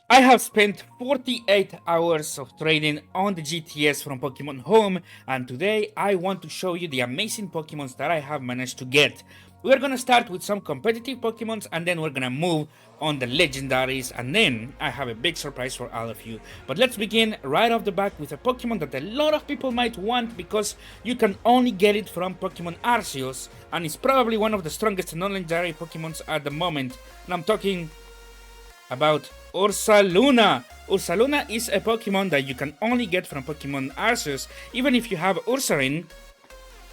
I have spent 48 hours of trading on the GTS from Pokemon Home, and today I want to show you the amazing Pokemons that I have managed to get. We're gonna start with some competitive Pokemons, and then we're gonna move on the legendaries, and then I have a big surprise for all of you. But let's begin right off the bat with a Pokemon that a lot of people might want because you can only get it from Pokemon Arceus, and it's probably one of the strongest non-legendary Pokemons at the moment. And I'm talking about Ursaluna. Ursaluna is a Pokemon that you can only get from Pokemon Arceus. Even if you have Ursaring,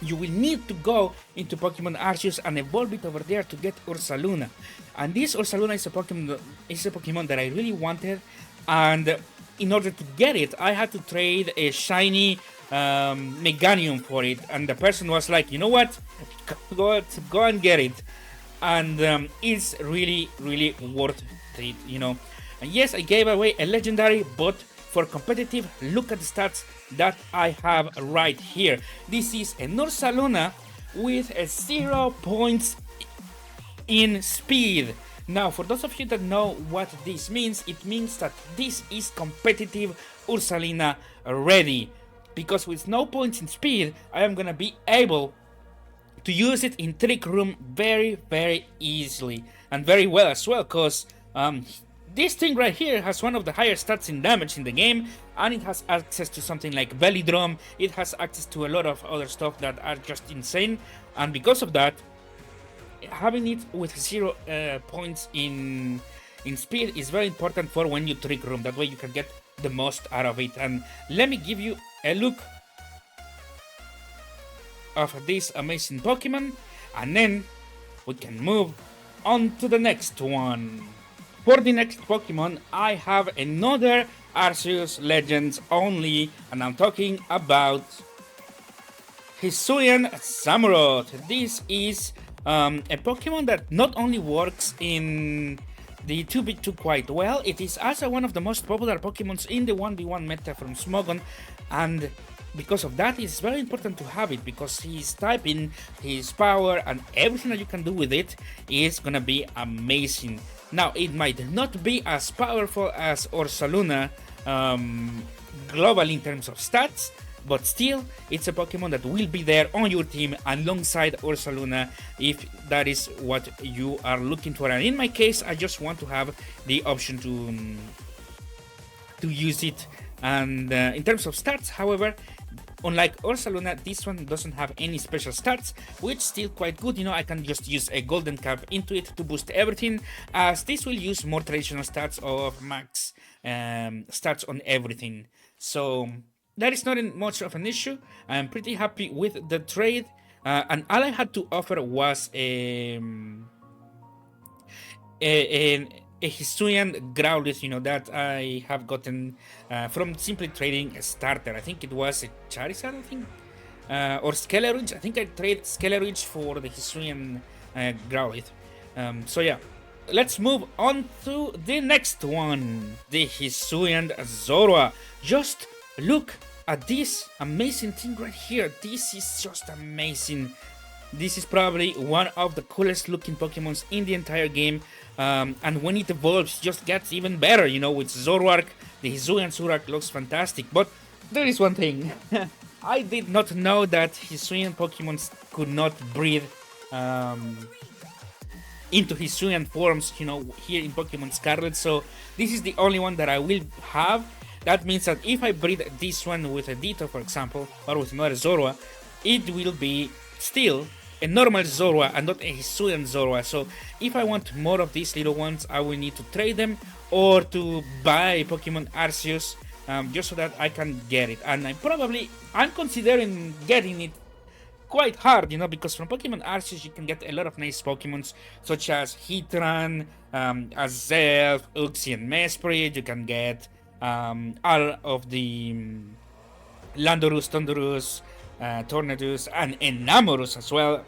you will need to go into Pokemon Arceus and evolve it over there to get Ursaluna. And this Ursaluna is a Pokemon that I really wanted, and in order to get it, I had to trade a shiny Meganium for it. And the person was like, you know what, go and get it. And it's really worth it, you know. And yes, I gave away a legendary, but for competitive, look at the stats that I have right here. This is a Ursaluna with a 0 points in speed. Now, for those of you that know what this means, it means that this is competitive Ursaluna ready. Because with no points in speed, I am gonna be able to use it in Trick Room very easily and very well as well, because this thing right here has one of the highest stats in damage in the game, and it has access to something like Belly Drum. It has access to a lot of other stuff that are just insane, and because of that, having it with 0 points in speed is very important for when you Trick Room. That way you can get the most out of it. And let me give you a look of this amazing Pokemon, and then we can move on to the next one. For the next Pokemon, I have another Arceus Legends only, and I'm talking about Hisuian Samurott. This is a Pokemon that not only works in the 2v2 quite well, it is also one of the most popular Pokemons in the 1v1 meta from Smogon, and because of that, it's very important to have it, because his typing, his power, and everything that you can do with it is gonna be amazing. Now, it might not be as powerful as Ursaluna globally in terms of stats, but still, it's a Pokemon that will be there on your team alongside Ursaluna if that is what you are looking for. And in my case, I just want to have the option to use it. And in terms of stats, however, unlike Ursaluna, this one doesn't have any special stats, which is still quite good. You know, I can just use a golden cap into it to boost everything, as this will use more traditional stats of max stats on everything. So that is not much of an issue. I'm pretty happy with the trade, and all I had to offer was a Hisuian Growlithe, you know, that I have gotten from simply trading a starter. I think it was a Charizard, I think, or Skelerouge. I think I traded Skelerouge for the Hisuian Growlithe. So yeah, let's move on to the next one, the Hisuian Zorua. Just look at this amazing thing right here. This is just amazing. This is probably one of the coolest looking Pokemons in the entire game. And when it evolves, it just gets even better. You know, with Zoroark, the Hisuian Zoroark looks fantastic. But there is one thing. I did not know that Hisuian Pokemons could not breed into Hisuian forms, you know, here in Pokemon Scarlet. So this is the only one that I will have. That means that if I breed this one with a Ditto, for example, or with another Zorua, it will be still a normal Zorua and not a Hisuian Zorua. So if I want more of these little ones, I will need to trade them or to buy Pokemon Arceus, just so that I can get it. And I'm considering getting it quite hard, you know, because from Pokemon Arceus you can get a lot of nice Pokemons such as Heatran, Azelf, Uxie, and Mesprit. You can get all of the Landorus, Thundurus, Tornadus, and Enamorus as well.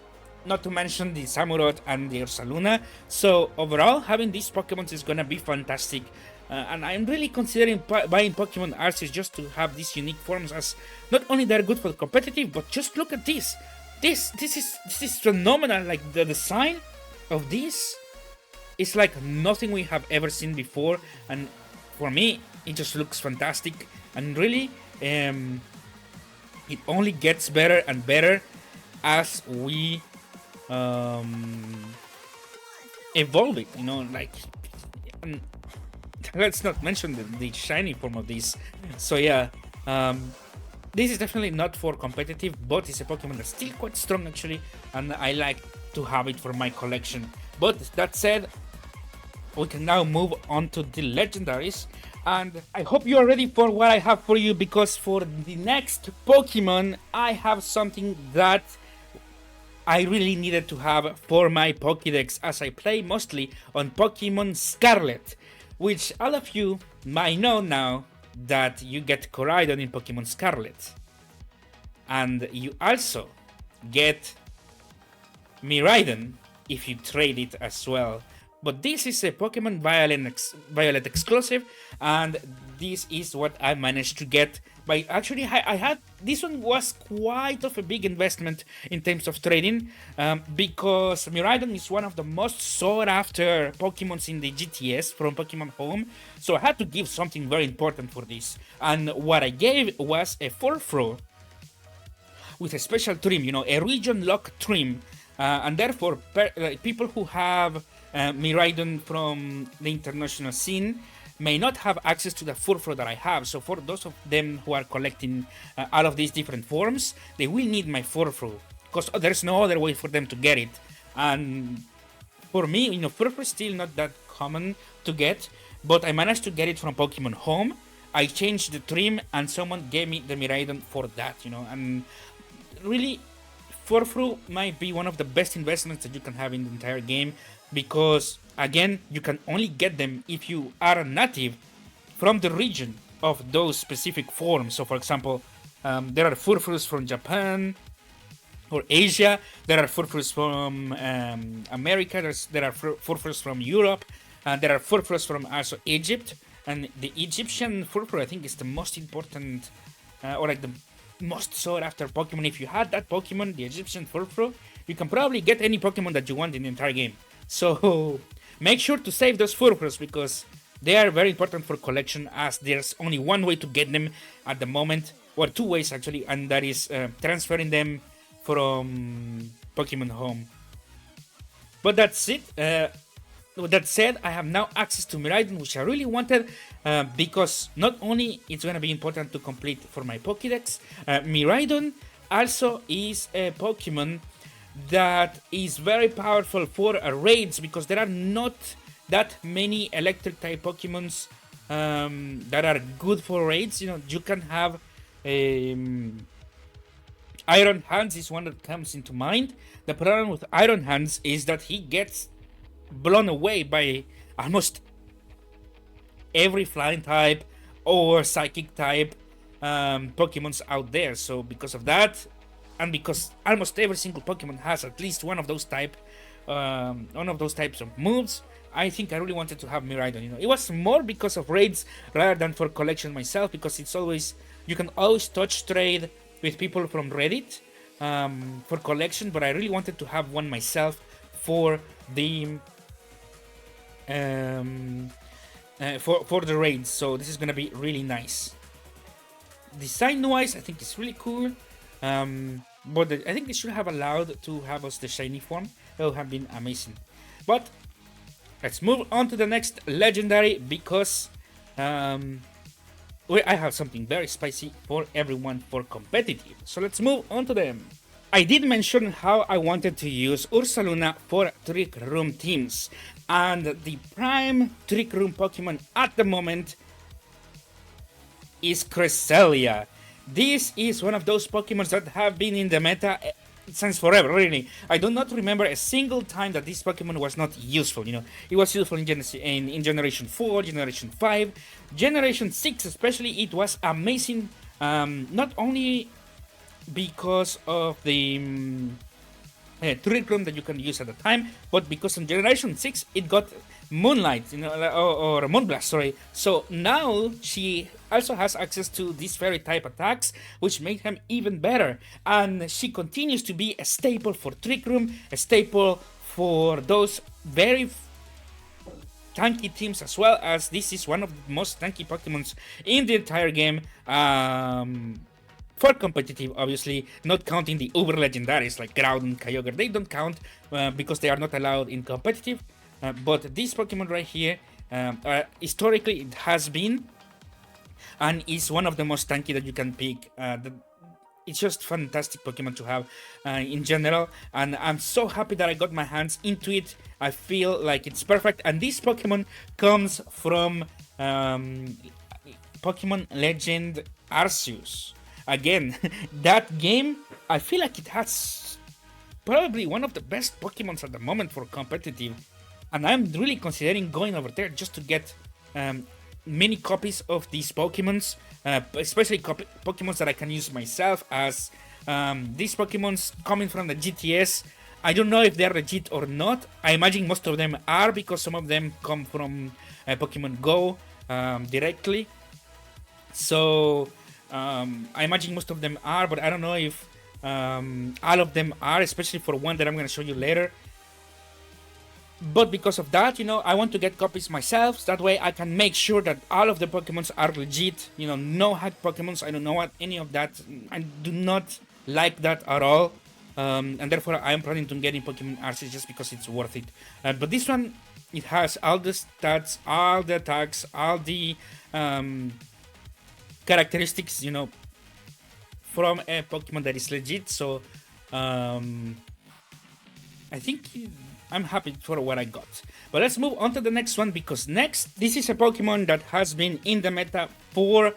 Not to mention the Samurott and the Ursaluna. So overall, having these Pokemon is gonna be fantastic. And I'm really considering buying Pokemon Arceus just to have these unique forms, as not only they're good for competitive, but just look at this. This is phenomenal. Like the design of this is like nothing we have ever seen before, and for me, it just looks fantastic, and really, it only gets better and better as we um, evolve it. Like, and let's not mention the shiny form of this. So yeah, um, this is definitely not for competitive, but it's a Pokemon that's still quite strong actually, and I like to have it for my collection. But that said, we can now move on to the legendaries, and I hope you are ready for what I have for you, because for the next Pokemon I have something that I really needed to have for my Pokédex, as I play mostly on Pokemon Scarlet, which all of you might know now that you get Koraidon in Pokemon Scarlet. And you also get Miraidon if you trade it as well. But this is a Pokemon Violet exclusive, and this is what I managed to get. By actually, I had this one was quite of a big investment in terms of trading, because Miraidon is one of the most sought after Pokemons in the GTS from Pokemon Home. So I had to give something very important for this, and what I gave was a Furfrou with a special trim, a region lock trim, and therefore people who have Miraidon from the international scene may not have access to the Furfrou that I have. So for those of them who are collecting all of these different forms, they will need my Furfrou, because there's no other way for them to get it. And for me, Furfrou is still not that common to get, but I managed to get it from Pokemon Home. I changed the trim, and someone gave me the Miraidon for that, and really, Furfrou might be one of the best investments that you can have in the entire game, because again, you can only get them if you are a native from the region of those specific forms. So for example, there are Furfrous from Japan or Asia, there are Furfrous from America, there are Furfrous from Europe, and there are Furfrous from also Egypt. And the Egyptian Furfrou, I think, is the most important, or like the most sought after Pokemon. If you had that Pokemon, the Egyptian Furfrou, you can probably get any Pokemon that you want in the entire game. So make sure to save those Furfrous, because they are very important for collection, as there's only one way to get them at the moment, or two ways actually, and that is transferring them from Pokemon Home. But that's it. With that said, I have now access to Miraidon, which I really wanted, because not only it's going to be important to complete for my Pokédex, Miraidon also is a Pokemon that is very powerful for raids, because there are not that many electric type Pokemons that are good for raids. You can have Iron Hands is one that comes into mind. The problem with Iron Hands is that he gets blown away by almost every flying type or psychic type Pokemons out there. So because of that, and because almost every single Pokemon has at least one of those types of moves, I think I really wanted to have Miraidon. It was more because of raids rather than for collection myself, because you can always touch trade with people from Reddit for collection, but I really wanted to have one myself for the for the raids. So this is gonna be really nice. Design wise, I think it's really cool. But I think they should have allowed to have us the shiny form. That would have been amazing. But let's move on to the next legendary, because I have something very spicy for everyone for competitive. So let's move on to them. I did mention how I wanted to use Ursaluna for Trick Room teams, and the prime Trick Room Pokemon at the moment is Cresselia. This is one of those Pokemons that have been in the meta since forever, really. I do not remember a single time that this Pokemon was not useful. It was useful in Generation 4, Generation 5, Generation 6 especially. It was amazing, not only because of the Trick Room that you can use at the time, but because in Generation 6 it got Moonlight, or Moonblast, sorry. So now she also has access to these fairy type attacks, which make him even better. And she continues to be a staple for Trick Room, a staple for those very tanky teams as well, as this is one of the most tanky Pokemons in the entire game. For competitive, obviously, not counting the uber legendaries like Groudon, Kyogre, they don't count because they are not allowed in competitive. But this Pokemon right here, historically, it has been and is one of the most tanky that you can pick. It's just fantastic Pokemon to have in general, and I'm so happy that I got my hands into it. I feel like it's perfect, and this Pokemon comes from Pokemon Legend Arceus. Again, that game, I feel like it has probably one of the best Pokemons at the moment for competitive, and I'm really considering going over there just to get many copies of these Pokemons, especially Pokemons that I can use myself, as these Pokemons coming from the GTS. I don't know if they're legit or not. I imagine most of them are, because some of them come from Pokemon Go directly. So I imagine most of them are, but I don't know if all of them are, especially for one that I'm going to show you later. But because of that, I want to get copies myself. So that way I can make sure that all of the Pokemons are legit. No hack Pokemons. I don't know what any of that. I do not like that at all. And therefore I am planning to getting Pokemon Arceus just because it's worth it. But this one, it has all the stats, all the attacks, all the characteristics, from a Pokemon that is legit. So I think I'm happy for what I got. But let's move on to the next one, because next, this is a Pokemon that has been in the meta for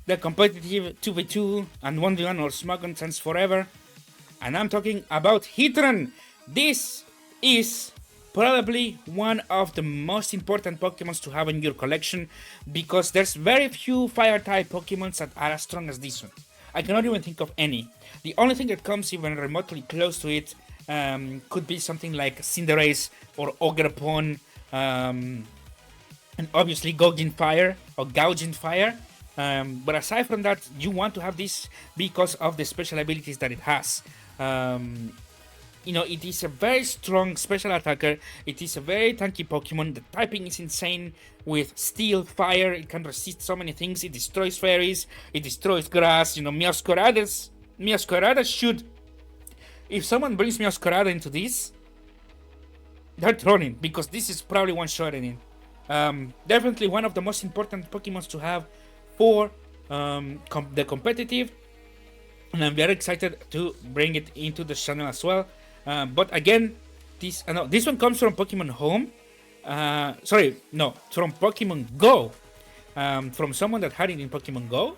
the competitive 2v2 and 1v1 or Smogon since forever. And I'm talking about Heatran. This is probably one of the most important Pokemons to have in your collection, because there's very few Fire-type Pokemons that are as strong as this one. I cannot even think of any. The only thing that comes even remotely close to it could be something like Cinderace or Ogerpon, and obviously Gouging Fire or Gouging Fire. But aside from that, you want to have this because of the special abilities that it has. It is a very strong special attacker. It is a very tanky Pokemon. The typing is insane with Steel, Fire. It can resist so many things. It destroys fairies. It destroys grass. Meowscarada should... If someone brings Meowscarada into this, they're trolling, because this is probably one-shotting it. Definitely one of the most important Pokemons to have for the competitive, and I'm very excited to bring it into the channel as well. But again, this one comes from Pokemon Home. From Pokemon Go. From someone that had it in Pokemon Go,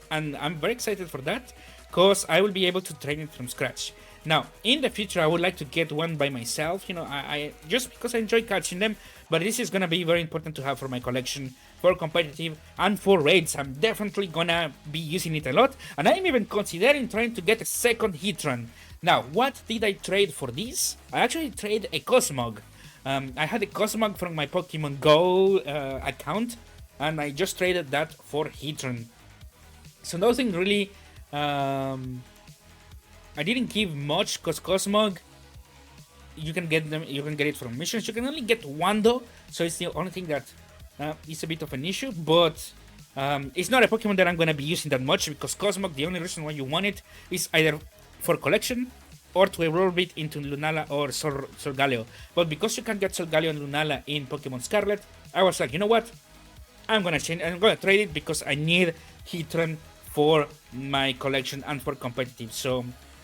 and I'm very excited for that, because I will be able to train it from scratch. Now, in the future, I would like to get one by myself, I just because I enjoy catching them, but this is gonna be very important to have for my collection, for competitive, and for raids. I'm definitely gonna be using it a lot, and I'm even considering trying to get a second Heatran. Now, what did I trade for this? I actually traded a Cosmog. I had a Cosmog from my Pokemon Go account, and I just traded that for Heatran. So nothing really... I didn't give much, because Cosmog, you can get it from missions. You can only get one though, so it's the only thing that is a bit of an issue. But it's not a Pokemon that I'm gonna be using that much, because Cosmog, the only reason why you want it is either for collection or to evolve it into Lunala or Solgaleo. But because you can get Solgaleo and Lunala in Pokemon Scarlet, I was like, you know what? I'm gonna trade it, because I need Heatran for my collection and for competitive. So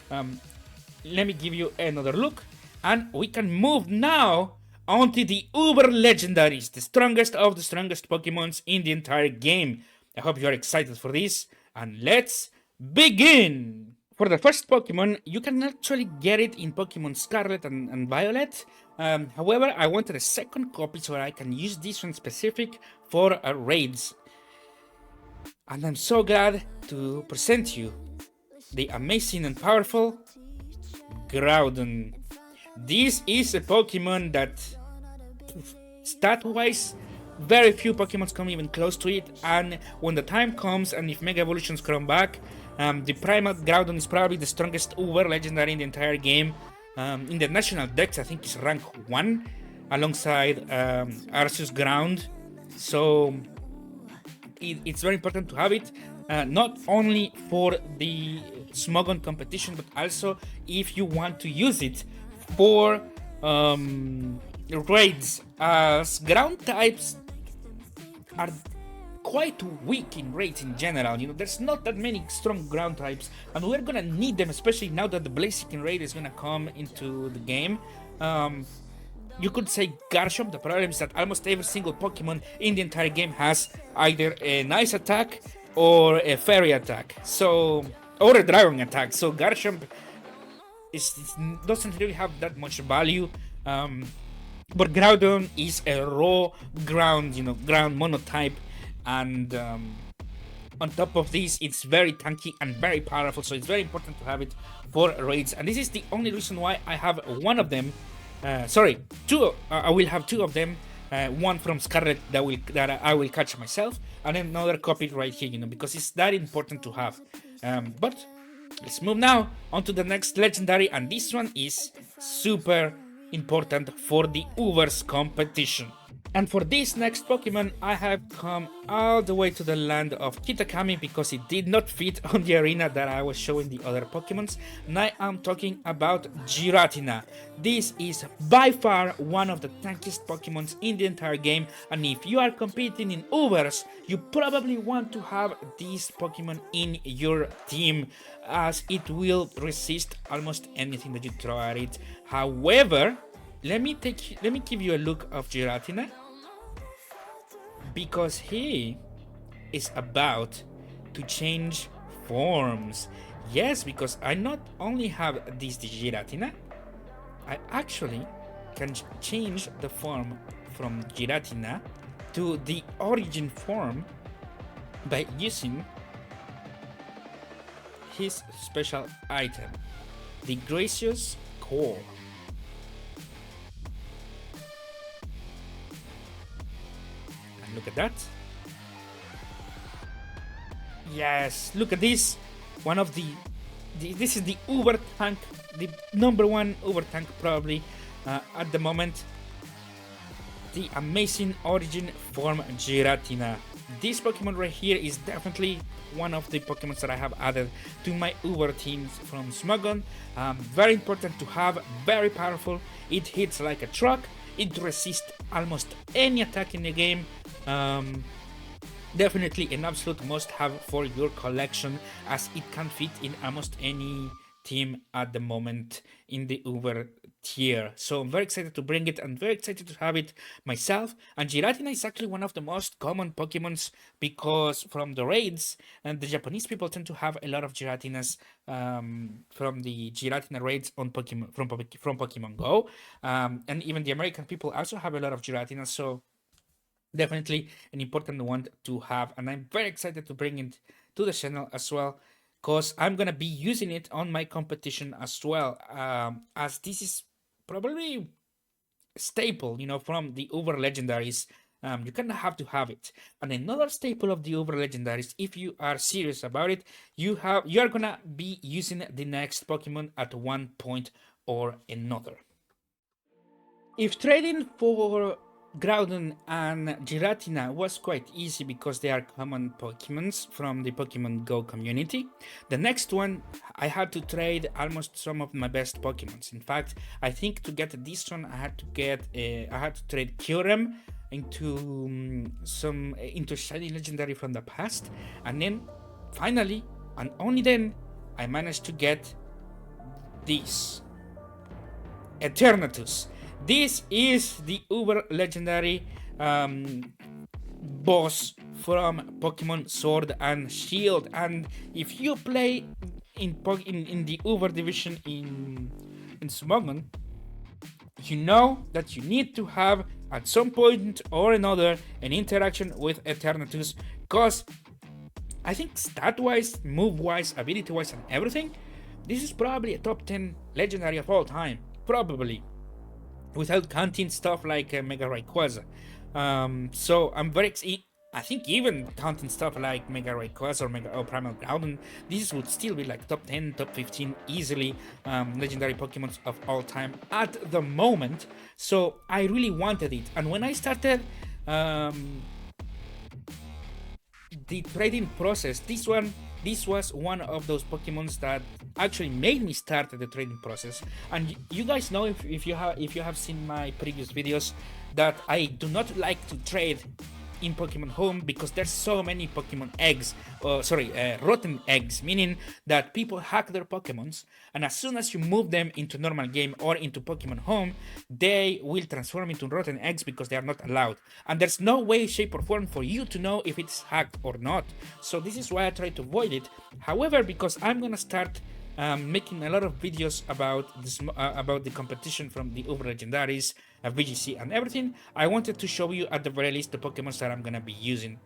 let me give you another look, and we can move now onto the Uber Legendaries, the strongest of the strongest Pokemons in the entire game. I hope you are excited for this, and let's begin! For the first Pokemon, you can actually get it in Pokemon Scarlet and Violet. However, I wanted a second copy so I can use this one specific for raids. And I'm so glad to present you the amazing and powerful Groudon. This is a Pokemon that, stat-wise, very few Pokemons come even close to it, and when the time comes and if Mega Evolutions come back, the Primal Groudon is probably the strongest Uber Legendary in the entire game. In the National Dex, I think it's rank 1. alongside Arceus Ground. So it's very important to have it, not only for the Smogon competition, but also if you want to use it for raids, as ground types are quite weak in raids in general. You know, there's not that many strong ground types, and we're gonna need them, especially now that the Blaziken raid is gonna come into the game. You could say Garchomp. The problem is that almost every single Pokemon in the entire game has either a nice attack or a fairy attack, so, or a dragon attack. So Garchomp doesn't really have that much value. But Groudon is a raw ground, ground monotype, and on top of this, it's very tanky and very powerful. So it's very important to have it for raids, and this is the only reason why I have one of them. Sorry, two. I will have two of them. One from Scarlet that I will catch myself, and another copy right here. Because it's that important to have. But let's move now on to the next legendary, and this one is super important for the Ubers competition. And for this next Pokemon, I have come all the way to the land of Kitakami because it did not fit on the arena that I was showing the other Pokemons. And I am talking about Giratina. This is by far one of the tankiest Pokemons in the entire game, and if you are competing in Ubers, you probably want to have this Pokemon in your team, as it will resist almost anything that you throw at it. However, let me give you a look of Giratina, because he is about to change forms. Yes, because I not only have this Giratina, I actually can change the form from Giratina to the origin form by using his special item, the Gracious Core. Look at that. Yes, look at this. One of this is the Uber tank, the number one Uber tank probably at the moment. The amazing origin form Giratina. This Pokemon right here is definitely one of the Pokemons that I have added to my Uber teams from Smogon. Very important to have, very powerful. It hits like a truck. It resists almost any attack in the game. Definitely an absolute must-have for your collection, as it can fit in almost any team at the moment in the Uber tier. So I'm very excited to bring it and very excited to have it myself. And Giratina is actually one of the most common Pokemons, because from the raids, and the Japanese people tend to have a lot of Giratinas from the Giratina raids on Pokemon from Pokemon Go, and even the American people also have a lot of Giratinas. So definitely an important one to have, and I'm very excited to bring it to the channel as well, because I'm gonna be using it on my competition as well, as this is probably staple, from the Uber legendaries. You kind of have to have it. And another staple of the Uber legendaries, if you are serious about it, you are gonna be using the next Pokemon at one point or another. If trading for Groudon and Giratina was quite easy because they are common Pokemons from the Pokemon Go community, the next one I had to trade almost some of my best Pokemons. In fact, I think to get this one I had to trade Kyurem into shiny legendary from the past, and then finally, and only then, I managed to get this Eternatus. This is the Uber legendary boss from Pokemon Sword and Shield, and if you play in the Uber division in Smogon, you know that you need to have at some point or another an interaction with Eternatus, because I think stat-wise, move-wise, ability-wise, and everything, this is probably a top 10 legendary of all time, probably, without counting stuff like Mega Rayquaza. So I'm very I think even counting stuff like Mega Rayquaza or Mega Primal Groudon, these would still be like top 10, top 15 easily legendary Pokemons of all time at the moment. So I really wanted it. And when I started the trading process, this was one of those Pokemons that actually made me start the trading process. And you guys know, if you have seen my previous videos, that I do not like to trade in Pokemon Home because there's so many Pokemon eggs, rotten eggs, meaning that people hack their Pokemons, and as soon as you move them into normal game or into Pokemon Home, they will transform into rotten eggs because they are not allowed. And there's no way, shape, or form for you to know if it's hacked or not. So this is why I try to avoid it. However, because I'm gonna start making a lot of videos about this, about the competition from the Uber Legendaries, VGC, and everything, I wanted to show you at the very least the Pokemon that I'm gonna be using.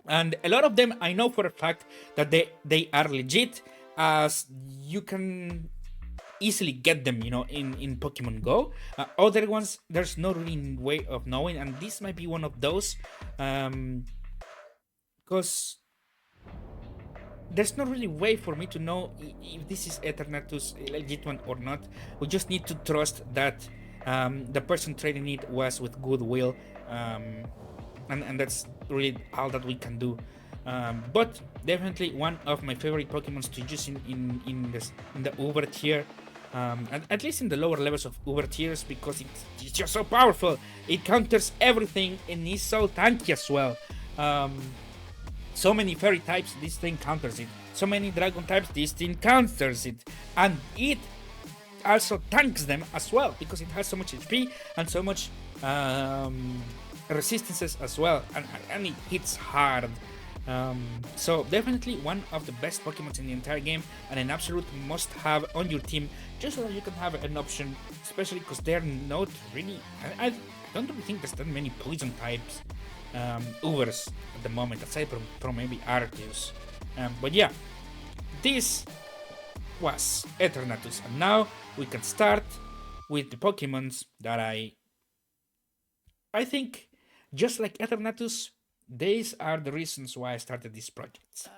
And a lot of them I know for a fact that they are legit, as you can easily get them, in Pokemon Go. Other ones, there's no really way of knowing, and this might be one of those, because there's no really way for me to know if this is Eternatus legit one or not. We just need to trust that the person trading it was with goodwill, and that's really all that we can do. But definitely one of my favorite Pokemons to use in the Uber tier, at least in the lower levels of Uber tiers, because it's just so powerful. It counters everything and is so tanky as well. So many fairy types, this thing counters it. So many dragon types, this thing counters it. And it also tanks them as well, because it has so much HP and so much resistances as well. And it hits hard. So definitely one of the best Pokemon in the entire game, and an absolute must-have on your team, just so that you can have an option, especially because they're not really... I don't really think there's that many poison types Ubers at the moment, aside from maybe Arceus. But yeah, this was Eternatus, and now we can start with the Pokemons that I think, just like Eternatus, these are the reasons why I started this project.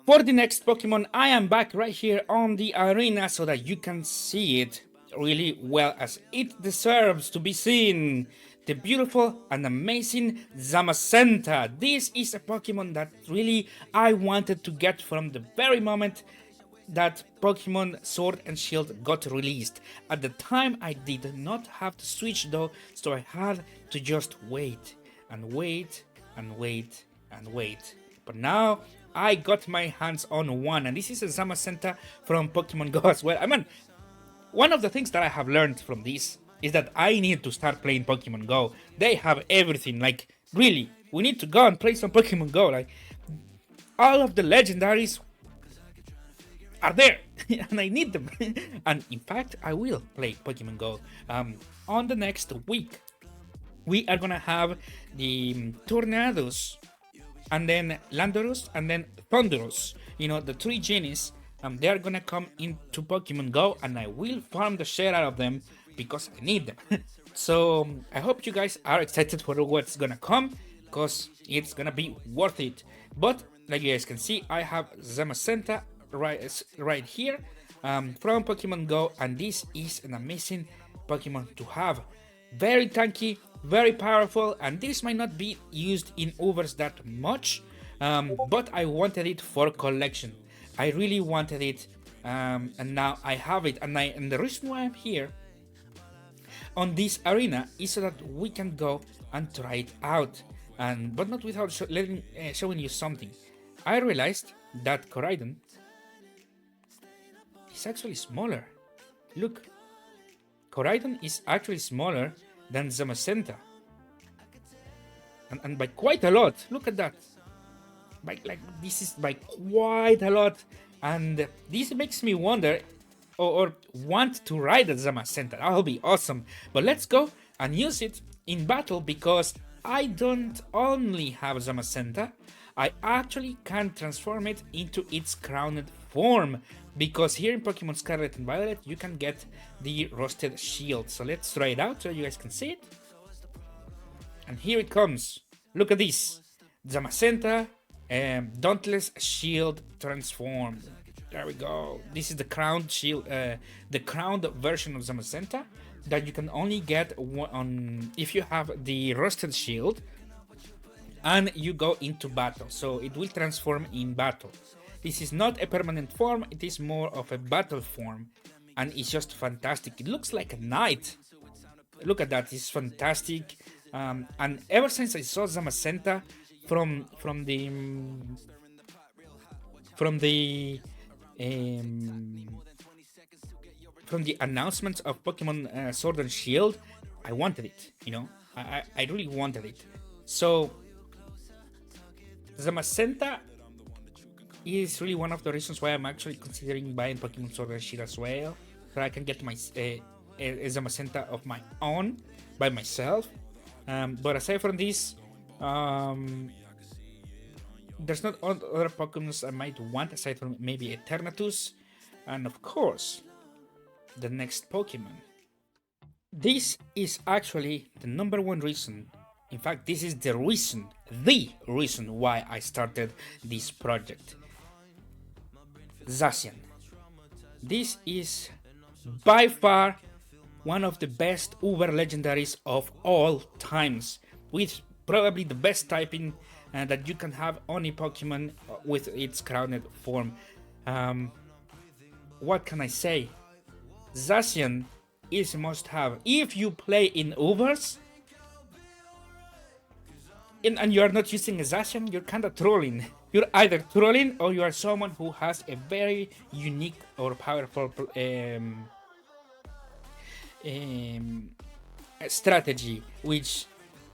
For the next Pokemon, I am back right here on the arena so that you can see it really well, as it deserves to be seen. The beautiful and amazing Zamazenta. This is a Pokemon that really I wanted to get from the very moment that Pokemon Sword and Shield got released. At the time, I did not have to switch though, so I had to just wait and wait and wait and wait. But now I got my hands on one, and this is a Zamazenta from Pokemon Go as well. I mean, one of the things that I have learned from this is that I need to start playing Pokemon Go. They have everything, like, really, we need to go and play some Pokemon Go. Like, all of the legendaries are there, and I need them. And in fact, I will play Pokemon Go. On the next week, we are gonna have the Tornadus, and then Landorus, and then Thundurus. The three genies. They are gonna come into Pokemon Go, and I will farm the shit out of them because I need them. So I hope you guys are excited for what's gonna come, because it's gonna be worth it. But like you guys can see, I have Zamazenta right here from Pokemon Go, and this is an amazing Pokemon to have. Very tanky, very powerful, and this might not be used in Ubers that much, but I wanted it for collection. I really wanted it, and now I have it. And the reason why I'm here on this arena is so that we can go and try it out, but not without showing you something. I realized that Koraidon is actually smaller. Look, Koraidon is actually smaller than Zamazenta, and by quite a lot. Look at that. This is by quite a lot, and this makes me wonder or want to ride a Zamazenta. That'll be awesome. But let's go and use it in battle, because I don't only have Zamazenta, I actually can transform it into its crowned form, because here in Pokemon Scarlet and Violet you can get the Rusted Shield. So let's try it out so you guys can see it. And here it comes. Look at this. Zamazenta, Dauntless Shield transformed. There we go. This is the crowned shield, the crowned version of Zamazenta that you can only get on if you have the rusted shield and you go into battle. So it will transform in battle. This is not a permanent form, it is more of a battle form, and it's just fantastic. It looks like a knight. Look at that, it's fantastic. And ever since I saw Zamazenta from the announcements of Pokemon Sword and Shield, I wanted it. You know, I really wanted it. So Zamazenta is really one of the reasons why I'm actually considering buying Pokemon Sword and Shield as well, so I can get my a Zamazenta of my own by myself. But aside from this, there's not other Pokemon I might want aside from maybe Eternatus, and of course, the next Pokemon. This is actually the number one reason. In fact, this is the reason why I started this project. Zacian. This is by far one of the best Uber legendaries of all times, with probably the best typing that you can have on a Pokemon with its crowned form. What can I say? Zacian is a must-have. If you play in Ubers and you are not using a Zacian, you're kind of trolling. You're either trolling or you are someone who has a very unique or powerful strategy, which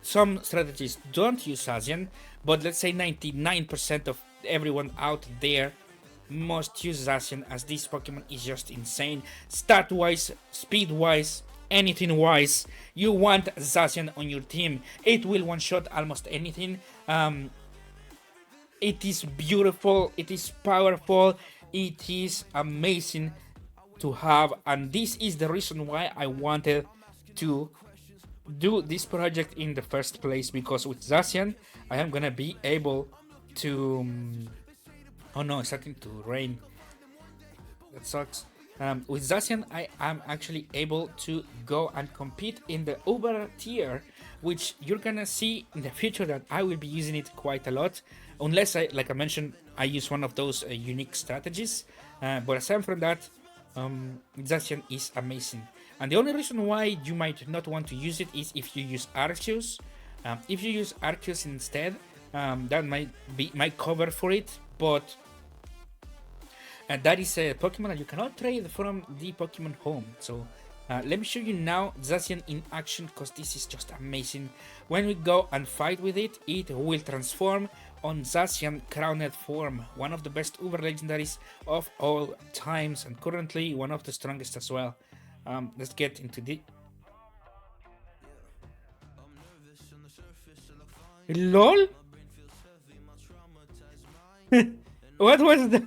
some strategies don't use Zacian, but let's say 99% of everyone out there must use Zacian, as this Pokemon is just insane. Stat wise, speed wise, anything wise, you want Zacian on your team. It will one shot almost anything. It is beautiful, it is powerful, it is amazing to have, and this is the reason why I wanted to do this project in the first place, because with Zacian I am gonna be able to oh no, it's starting to rain, that sucks. With Zacian I am actually able to go and compete in the Uber tier, which you're gonna see in the future that I will be using it quite a lot, unless I, like I mentioned, I use one of those unique strategies, but aside from that, Zacian is amazing. And the only reason why you might not want to use it is if you use Arceus. If you use Arceus instead, that might cover for it, but that is a Pokemon that you cannot trade from the Pokemon Home. So let me show you now Zacian in action, because this is just amazing. When we go and fight with it, it will transform on Zacian crowned form, one of the best Uber legendaries of all times, and currently one of the strongest as well. Let's get into the... LOL? What was that?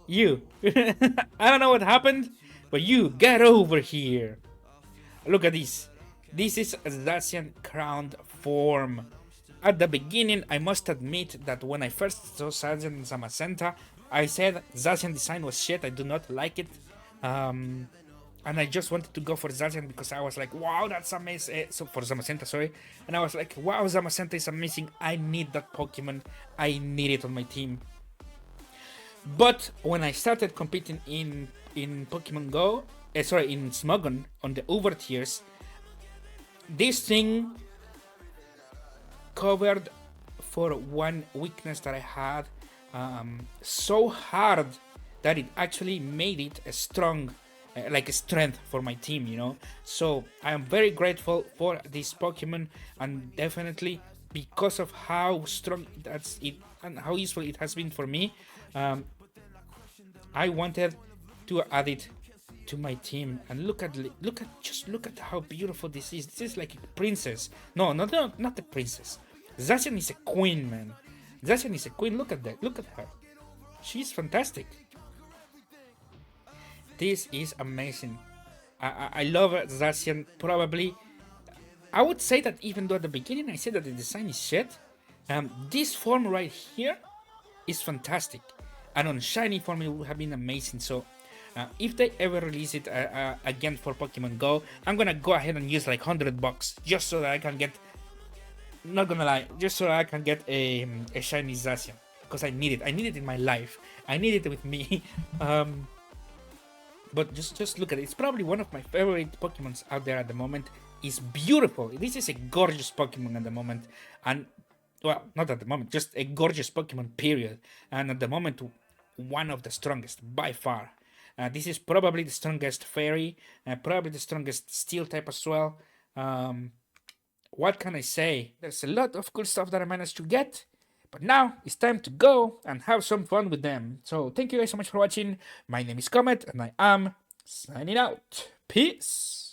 You. I don't know what happened, but you get over here. Look at this. This is a Zacian crowned form. At the beginning, I must admit that when I first saw Zacian and Zamazenta, I said Zacian design was shit, I do not like it. And I just wanted to go for Zacian because I was like, wow, that's amazing. So for Zamazenta, sorry. And I was like, wow, Zamazenta is amazing. I need that Pokemon. I need it on my team. But when I started competing in Pokemon Go, in Smogon on the Uber tiers, this thing covered for one weakness that I had so hard that it actually made it a strong, like a strength for my team, you know. So I am very grateful for this Pokemon, and definitely because of how strong that's it and how useful it has been for me, I wanted to add it to my team. And look at how beautiful this is. This is like a princess. No, not a princess. Zacian is a queen, man. Zacian is a queen. Look at that. Look at her. She's fantastic. This is amazing. I love Zacian. Probably I would say that even though at the beginning I said that the design is shit, this form right here is fantastic. And on shiny form it would have been amazing. So if they ever release it again for Pokemon Go, I'm gonna go ahead and use like $100 just so that I can get, not gonna lie, just so I can get a shiny Zacian. Because I need it. I need it in my life. I need it with me. But just look at it. It's probably one of my favorite Pokemons out there at the moment. It's beautiful. This is a gorgeous Pokemon at the moment. And, well, not at the moment, just a gorgeous Pokemon, period. And at the moment, one of the strongest, by far. This is probably the strongest Fairy, probably the strongest Steel type as well. What can I say? There's a lot of cool stuff that I managed to get. But now it's time to go and have some fun with them. So thank you guys so much for watching. My name is Comet and I am signing out. Peace.